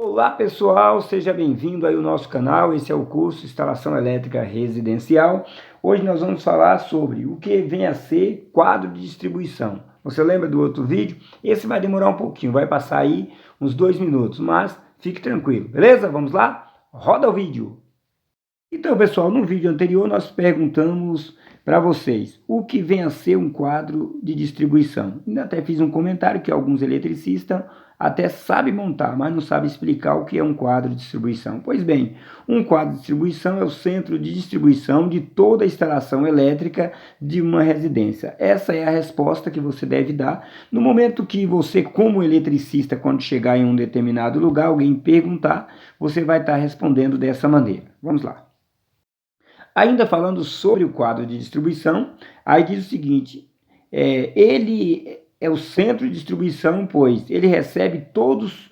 Olá pessoal, seja bem-vindo aí ao nosso canal. Esse é o curso Instalação Elétrica Residencial. Hoje nós vamos falar sobre o que vem a ser quadro de distribuição. Você lembra do outro vídeo? Esse vai demorar um pouquinho, vai passar aí uns 2 minutos, mas fique tranquilo, beleza? Vamos lá? Roda o vídeo! Então pessoal, no vídeo anterior nós perguntamos para vocês o que vem a ser um quadro de distribuição. Ainda até fiz um comentário que alguns eletricistas até sabem montar, mas não sabem explicar o que é um quadro de distribuição. Pois bem, um quadro de distribuição é o centro de distribuição de toda a instalação elétrica de uma residência. Essa é a resposta que você deve dar no momento que você, como eletricista, quando chegar em um determinado lugar, alguém perguntar, você vai estar respondendo dessa maneira. Vamos lá. Ainda falando sobre o quadro de distribuição, aí diz o seguinte, ele é o centro de distribuição, pois ele recebe todos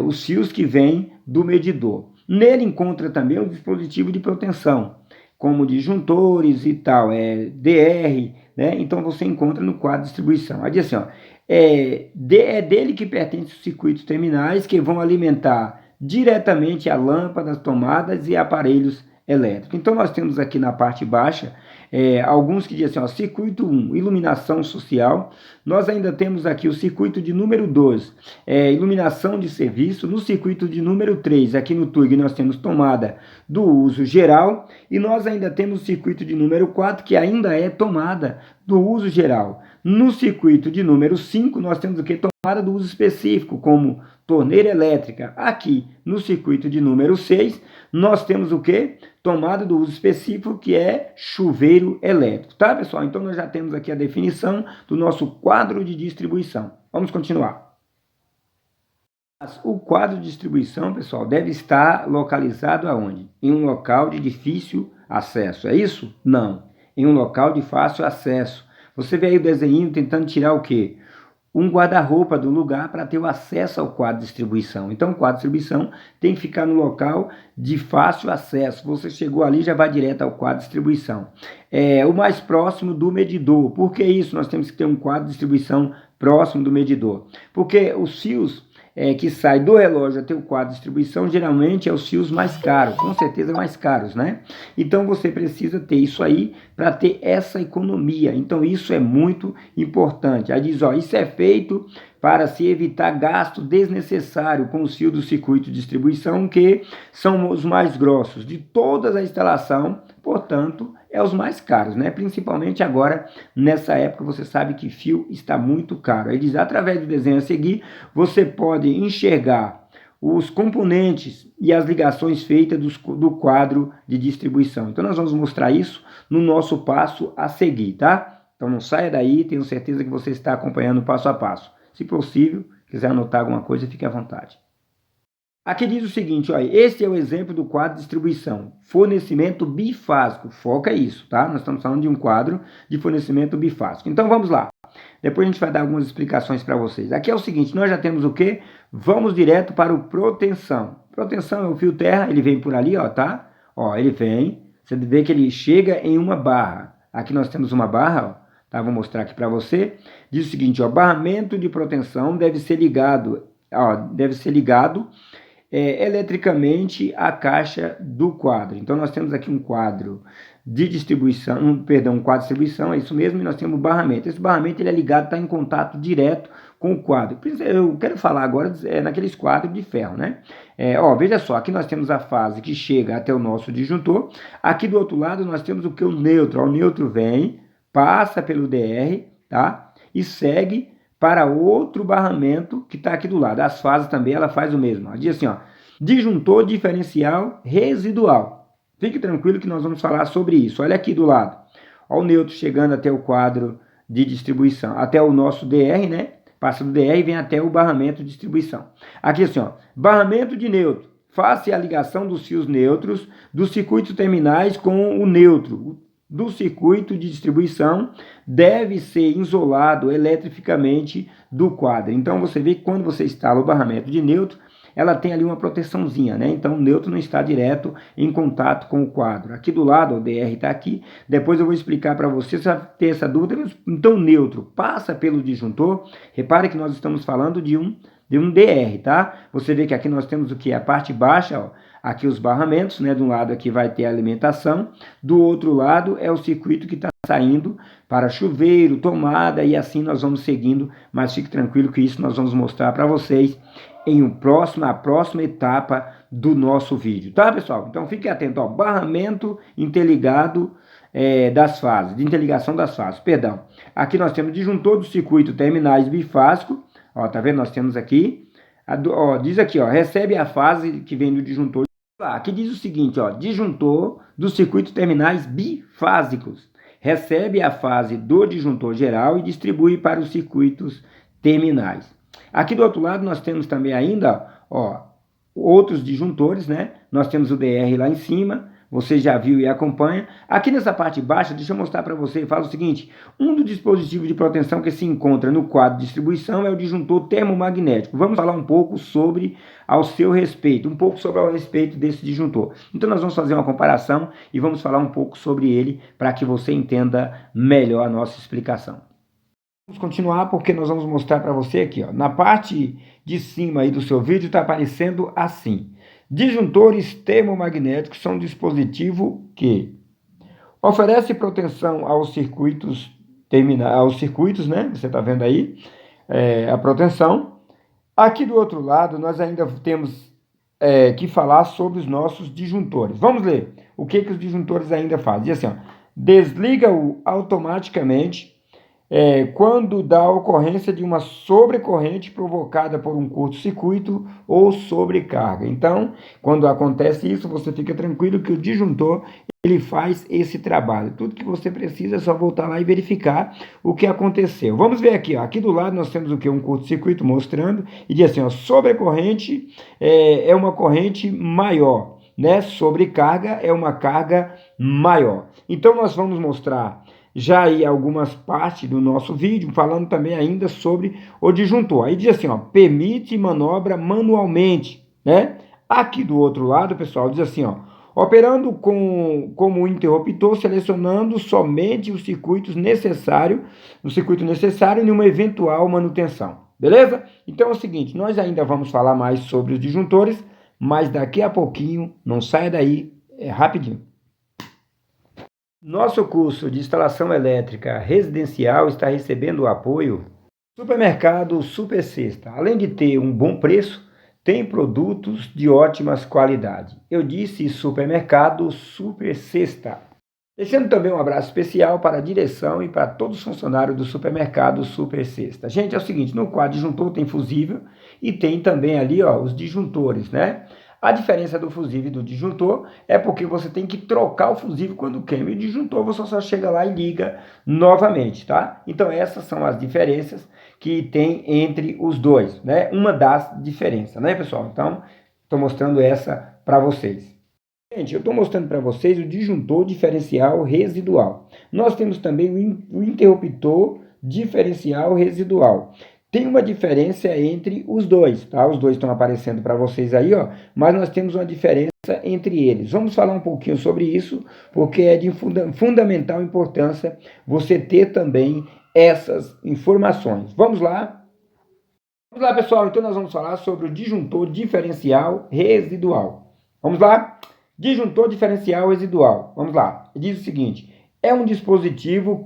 os fios que vêm do medidor. Nele encontra também o dispositivo de proteção, como disjuntores e tal, DR, né? Então você encontra no quadro de distribuição. Aí diz assim, é dele que pertence os circuitos terminais que vão alimentar diretamente a lâmpadas, tomadas e aparelhos elétrico. Então nós temos aqui na parte baixa alguns que dizem assim, circuito 1, iluminação social. Nós ainda temos aqui o circuito de número 2, iluminação de serviço. No circuito de número 3, aqui no TUG, nós temos tomada do uso geral. E nós ainda temos o circuito de número 4, que ainda é tomada do uso geral. No circuito de número 5, nós temos o que? Tomada do uso específico, como torneira elétrica. Aqui no circuito de número 6, nós temos o que? Tomada do uso específico, que é chuveiro elétrico, tá pessoal? Então nós já temos aqui a definição do nosso quadro de distribuição. Vamos continuar. O quadro de distribuição, pessoal, deve estar localizado aonde? Em um local de difícil acesso, é isso? Não, em um local de fácil acesso. Você vê aí o desenho tentando tirar o quê? Um guarda-roupa do lugar para ter o acesso ao quadro de distribuição. Então, o quadro de distribuição tem que ficar no local de fácil acesso. Você chegou ali, já vai direto ao quadro de distribuição. O mais próximo do medidor. Por que isso? Nós temos que ter um quadro de distribuição próximo do medidor. Porque os fios que saem do relógio até o quadro de distribuição, geralmente é os fios mais caros, com certeza mais caros, né? Então você precisa ter isso aí para ter essa economia. Então isso é muito importante. Aí diz, isso é feito para se evitar gasto desnecessário com os fios do circuito de distribuição, que são os mais grossos de toda a instalação, portanto, os mais caros, né? Principalmente agora, nessa época, você sabe que fio está muito caro. Aí diz, através do desenho a seguir, você pode enxergar os componentes e as ligações feitas do quadro de distribuição. Então, nós vamos mostrar isso no nosso passo a seguir, tá? Então, não saia daí, tenho certeza que você está acompanhando passo a passo. Se possível, quiser anotar alguma coisa, fique à vontade. Aqui diz o seguinte, olha, esse é o exemplo do quadro de distribuição, fornecimento bifásico, foca isso, tá? Nós estamos falando de um quadro de fornecimento bifásico. Então vamos lá, depois a gente vai dar algumas explicações para vocês. Aqui é o seguinte, nós já temos o quê? Vamos direto para o proteção. Proteção é o fio terra, ele vem por ali, ó, tá? Ó, ele vem, você vê que ele chega em uma barra. Aqui nós temos uma barra, ó, tá? Vou mostrar aqui para você. Diz o seguinte, ó, barramento de proteção deve ser ligado, eletricamente a caixa do quadro. Então nós temos aqui um quadro de distribuição, um quadro de distribuição, é isso mesmo, e nós temos o barramento. Esse barramento ele é ligado, está em contato direto com o quadro. Eu quero falar agora naqueles quadros de ferro, né? Veja só, aqui nós temos a fase que chega até o nosso disjuntor. Aqui do outro lado nós temos o que? O neutro. O neutro vem, passa pelo DR, tá? E segue para outro barramento que está aqui do lado. As fases também, ela faz o mesmo. Ela diz assim, ó, disjuntor diferencial residual. Fique tranquilo que nós vamos falar sobre isso. Olha aqui do lado. Olha o neutro chegando até o quadro de distribuição, até o nosso DR, né? Passa do DR e vem até o barramento de distribuição. Aqui assim, ó, barramento de neutro. Faça a ligação dos fios neutros dos circuitos terminais com o neutro do circuito de distribuição deve ser isolado eletrificamente do quadro. Então você vê que quando você instala o barramento de neutro, ela tem ali uma proteçãozinha, né? Então o neutro não está direto em contato com o quadro. Aqui do lado, o DR está aqui, depois eu vou explicar para você, se você ter essa dúvida. Então o neutro passa pelo disjuntor, repare que nós estamos falando de um de um DR, tá? Você vê que aqui nós temos o que? A parte baixa, ó, aqui os barramentos, né? De um lado aqui vai ter a alimentação, do outro lado é o circuito que está saindo para chuveiro, tomada, e assim nós vamos seguindo, mas fique tranquilo que isso nós vamos mostrar para vocês em a próxima etapa do nosso vídeo, tá, pessoal? Então fique atento, ó, barramento interligado das fases, de interligação das fases, perdão. Aqui nós temos disjuntor do circuito terminais bifásico, ó, tá vendo? Nós temos aqui, diz aqui, ó, recebe a fase que vem do disjuntor. Aqui diz o seguinte, ó, disjuntor dos circuitos terminais bifásicos. Recebe a fase do disjuntor geral e distribui para os circuitos terminais. Aqui do outro lado nós temos também ainda, ó, outros disjuntores, né? Nós temos o DR lá em cima, você já viu e acompanha. Aqui nessa parte baixa, deixa eu mostrar para você, fala o seguinte, um dos dispositivos de proteção que se encontra no quadro de distribuição é o disjuntor termomagnético. Vamos falar um pouco sobre ao seu respeito, um pouco sobre ao respeito desse disjuntor. Então nós vamos fazer uma comparação e vamos falar um pouco sobre ele para que você entenda melhor a nossa explicação. Vamos continuar porque nós vamos mostrar para você aqui, ó, na parte de cima aí do seu vídeo está aparecendo assim. Disjuntores termomagnéticos são um dispositivo que oferece proteção aos circuitos, né? Você está vendo aí a proteção. Aqui do outro lado nós ainda temos que falar sobre os nossos disjuntores. Vamos ler o que os disjuntores ainda fazem. Diz assim, ó, desliga-o automaticamente quando dá ocorrência de uma sobrecorrente provocada por um curto-circuito ou sobrecarga. Então, quando acontece isso, você fica tranquilo que o disjuntor ele faz esse trabalho. Tudo que você precisa é só voltar lá e verificar o que aconteceu. Vamos ver aqui, ó. Aqui do lado nós temos o que? Um curto-circuito mostrando e diz assim, ó, sobrecorrente é uma corrente maior, né? Sobrecarga é uma carga maior. Então, nós vamos mostrar já aí algumas partes do nosso vídeo, falando também ainda sobre o disjuntor. Aí diz assim, ó, permite manobra manualmente, né? Aqui do outro lado, pessoal, diz assim, ó, operando como interruptor, selecionando somente os circuitos necessários, o circuito necessário em uma eventual manutenção. Beleza? Então é o seguinte, nós ainda vamos falar mais sobre os disjuntores, mas daqui a pouquinho, não saia daí, é rapidinho. Nosso curso de instalação elétrica residencial está recebendo o apoio do Supermercado Super Sexta. Além de ter um bom preço, tem produtos de ótimas qualidades. Eu disse Supermercado Super Sexta. Deixando também um abraço especial para a direção e para todos os funcionários do Supermercado Super Sexta. Gente, é o seguinte, no quadro disjuntor tem fusível e tem também ali, ó, os disjuntores, né? A diferença do fusível e do disjuntor é porque você tem que trocar o fusível quando queima. E o disjuntor você só chega lá e liga novamente, tá? Então essas são as diferenças que tem entre os dois, né? Uma das diferenças, né, pessoal? Então, estou mostrando essa para vocês. Gente, eu estou mostrando para vocês o disjuntor diferencial residual. Nós temos também o interruptor diferencial residual. Tem uma diferença entre os dois, tá? Os dois estão aparecendo para vocês aí, ó, mas nós temos uma diferença entre eles. Vamos falar um pouquinho sobre isso, porque é de fundamental importância você ter também essas informações. Vamos lá? Vamos lá, pessoal. Então nós vamos falar sobre o disjuntor diferencial residual. Vamos lá? Disjuntor diferencial residual. Vamos lá. Diz o seguinte, é um dispositivo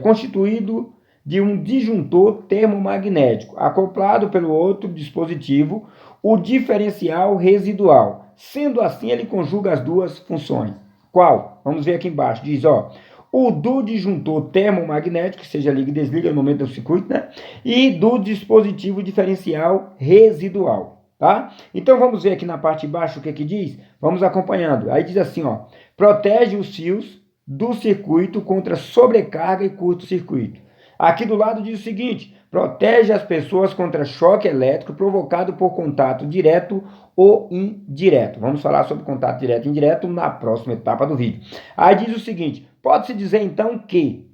constituído de um disjuntor termomagnético, acoplado pelo outro dispositivo, o diferencial residual. Sendo assim, ele conjuga as duas funções. Qual? Vamos ver aqui embaixo. Diz, ó, o do disjuntor termomagnético, que seja liga e desliga no momento do circuito, né? E do dispositivo diferencial residual, tá? Então, vamos ver aqui na parte de baixo o que diz? Vamos acompanhando. Aí diz assim, ó, protege os fios do circuito contra sobrecarga e curto-circuito. Aqui do lado diz o seguinte, protege as pessoas contra choque elétrico provocado por contato direto ou indireto. Vamos falar sobre contato direto e indireto na próxima etapa do vídeo. Aí diz o seguinte, pode-se dizer então que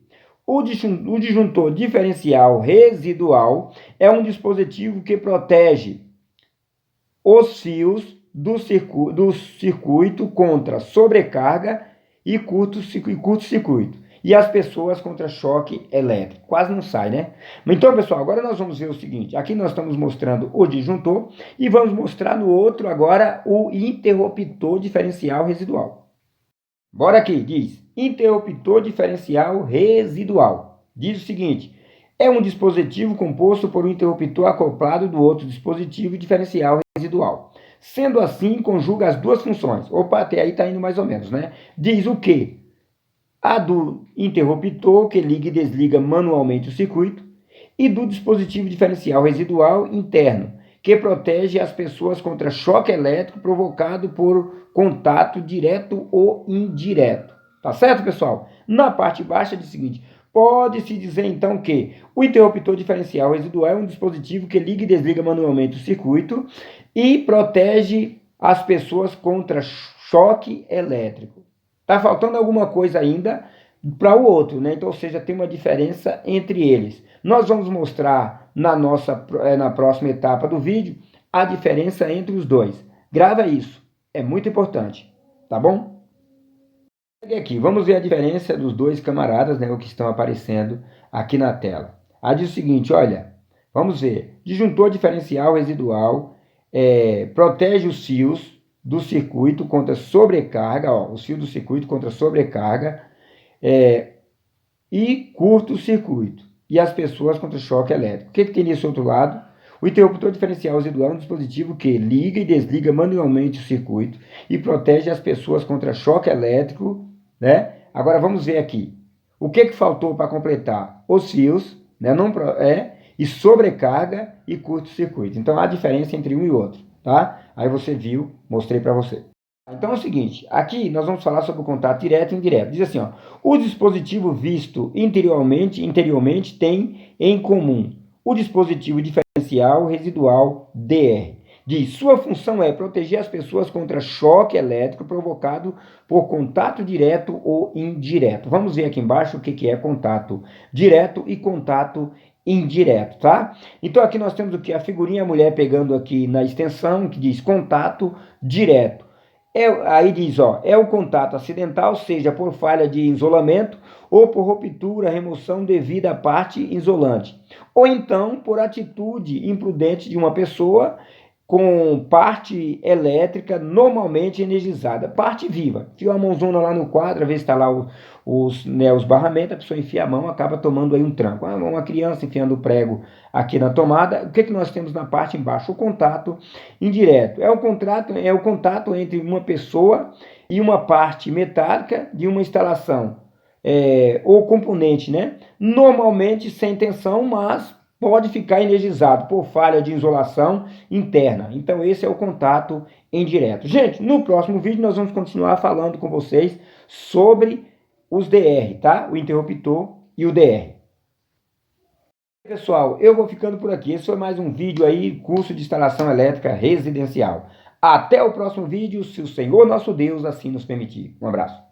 o disjuntor diferencial residual é um dispositivo que protege os fios do circuito contra sobrecarga e curto-circuito. e as pessoas contra choque elétrico. Quase não sai, né? Então, pessoal, agora nós vamos ver o seguinte. Aqui nós estamos mostrando o disjuntor e vamos mostrar no outro agora o interruptor diferencial residual. Bora aqui, diz interruptor diferencial residual. Diz o seguinte, é um dispositivo composto por um interruptor acoplado do outro dispositivo diferencial residual. Sendo assim, conjuga as duas funções. Opa, até aí está indo mais ou menos, né? Diz o quê? A do interruptor, que liga e desliga manualmente o circuito, e do dispositivo diferencial residual interno, que protege as pessoas contra choque elétrico provocado por contato direto ou indireto. Tá certo, pessoal? Na parte baixa diz o seguinte, pode-se dizer então que o interruptor diferencial residual é um dispositivo que liga e desliga manualmente o circuito e protege as pessoas contra choque elétrico. Tá faltando alguma coisa ainda para o outro, né? Então, ou seja, tem uma diferença entre eles. Nós vamos mostrar na próxima etapa do vídeo a diferença entre os dois. Grava isso, é muito importante, tá bom? Aqui, vamos ver a diferença dos dois camaradas, né, o que estão aparecendo aqui na tela. Diz o seguinte, olha, vamos ver. Disjuntor diferencial residual protege os fios do circuito contra sobrecarga, ó, os fios do circuito contra sobrecarga e curto-circuito, e as pessoas contra choque elétrico. O que tem nesse outro lado? O interruptor diferencial residual é um dispositivo que liga e desliga manualmente o circuito e protege as pessoas contra choque elétrico, né? Agora vamos ver aqui. O que faltou para completar? Os fios, né? E sobrecarga e curto-circuito. Então há diferença entre um e outro, tá? Aí você viu, mostrei para você. Então é o seguinte, aqui nós vamos falar sobre o contato direto e indireto. Diz assim, ó, o dispositivo visto interiormente tem em comum o dispositivo diferencial residual DR. Diz, sua função é proteger as pessoas contra choque elétrico provocado por contato direto ou indireto. Vamos ver aqui embaixo o que é contato direto e contato indireto, tá? Então aqui nós temos o que? A figurinha, a mulher pegando aqui na extensão, que diz contato direto. Aí diz, ó, é o contato acidental, seja por falha de isolamento ou por ruptura, remoção devida à parte isolante. Ou então por atitude imprudente de uma pessoa com parte elétrica normalmente energizada, parte viva. Enfia a mãozona lá no quadro, às vezes está lá os barramentos, a pessoa enfia a mão, acaba tomando aí um tranco. Uma criança enfiando o prego aqui na tomada, o que nós temos na parte embaixo? O contato indireto. É o contato entre uma pessoa e uma parte metálica de uma instalação, ou componente, né? Normalmente sem tensão, mas pode ficar energizado por falha de isolação interna. Então esse é o contato indireto. Gente, no próximo vídeo nós vamos continuar falando com vocês sobre os DR, tá? O interruptor e o DR. Pessoal, eu vou ficando por aqui. Esse foi mais um vídeo aí, curso de instalação elétrica residencial. Até o próximo vídeo, se o Senhor nosso Deus assim nos permitir. Um abraço.